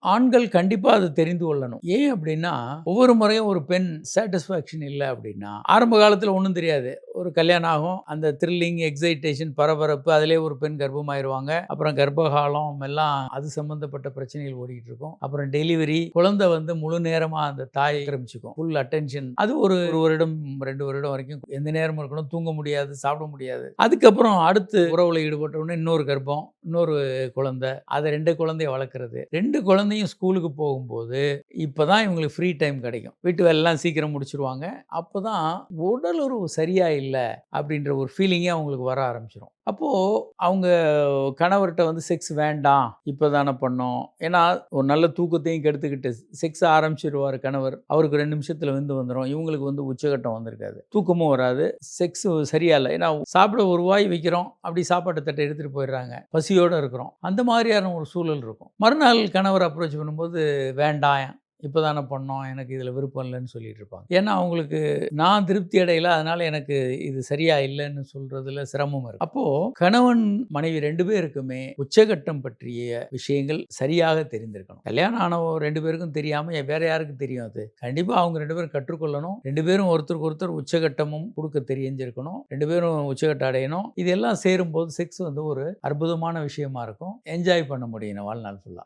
ஆண்கள் கண்டிப்பா அத தெரிந்து கொள்ளணும். ஏன் அப்டின்னா, ஒவ்வொரு முறையும் ஒரு பெண் சாட்டிஸ்ஃபேக்ஷன் இல்ல அப்டின்னா, ஆரம்ப காலத்தில ஒண்ணும் தெரியாது. ஒரு கல்யாணம் ஆகும். அந்த த்ரில்லிங், எக்ஸைட்டேஷன், பரபரப்பு அதிலேயே ஒரு பெண் கர்ப்பமாயிருவாங்க. அப்புறம் கர்ப்பகாலம் எல்லாம் அது சம்மந்தப்பட்ட பிரச்சனைகள் ஓடிட்டு இருக்கும். அப்புறம் டெலிவரி, குழந்தை வந்து முழு நேரமா அந்த தாய் ஆக்கிரமிச்சுக்கும். Full attention. அது ஒரு 1 வருடம், 2 வருடம் வரைக்கும் எந்த நேரமும் இருக்கணும். தூங்க முடியாது, சாப்பிட முடியாது. அதுக்கப்புறம் அடுத்து உறவுல ஈடுபட்ட உடனே இன்னொரு கர்ப்பம், இன்னொரு குழந்தை. அத 2 குழந்தைய வளர்க்கறது. 2 குழந்தையும் ஸ்கூலுக்கு போகும்போது, இப்பதான் இவங்களுக்கு ஃப்ரீ டைம் கிடைக்கும். வீட்டு வேலைலாம் சீக்கிரம் முடிச்சுருவாங்க. அப்பதான் உடல் உறவு சரியா இல்ல, அப்படின்ற ஒரு ஃபீலிங்கே அவங்களுக்கு வர ஆரம்பிச்சுரும். அப்போ அவங்க கணவர்ட்ட வந்து செக்ஸ் வேண்டாம், இப்பதானே பண்ணோம். ஏன்னா, ஒரு நல்ல தூக்கத்தையும் கெடுத்துக்கிட்டு செக்ஸ் ஆரம்பிச்சுருவாரு கணவர். அவருக்கு 2 நிமிஷத்துல விந்து வந்துரும். இவங்களுக்கு வந்து உச்சகட்டம் வந்திருக்காது. தூக்கமும் வராது. செக்ஸ் சரியா இல்ல. ஏன்னா, சாப்பிட ஒரு வாய் வைக்கிறோம். அப்படி சாப்பாட்டு தட்ட எடுத்துட்டு போயிடுறாங்க. பசியோட இருக்கிறோம். அந்த மாதிரியான ஒரு சூழல் இருக்கும். மறுநாள் கணவர் அப்ரோச் பண்ணும்போது, வேண்டாம், இப்பதானே பண்ணோம். எனக்கு இதில விருப்பம் இல்லன்னு சொல்லிட்டு இருப்பாங்க. ஏன்னா, அவங்களுக்கு நான் திருப்தி அடையல. அதனால எனக்கு இது சரியா இல்லன்னு சொல்றதுல சிரமம் இருக்கு. அப்போ கணவன், மனைவி 2 பேருக்குமே உச்சகட்டம் பற்றிய விஷயங்கள் சரியாக தெரிந்திருக்கணும். கல்யாணம் ஆன 2 பேருக்கும் தெரியாம வேற யாருக்கு தெரியும் அது? கண்டிப்பா அவங்க 2 பேரும் கற்றுக்கொள்ளணும். 2 பேரும் ஒருத்தருக்கு ஒருத்தர் உச்சகட்டமும் குடுக்க தெரிஞ்சிருக்கணும். 2 பேரும் உச்சகட்டம் அடையணும். இதெல்லாம் சேரும்போது செக்ஸ் வந்து ஒரு அற்புதமான விஷயமா இருக்கும். என்ஜாய் பண்ண முடியும் வாழ்நாள் ஃபுல்லா.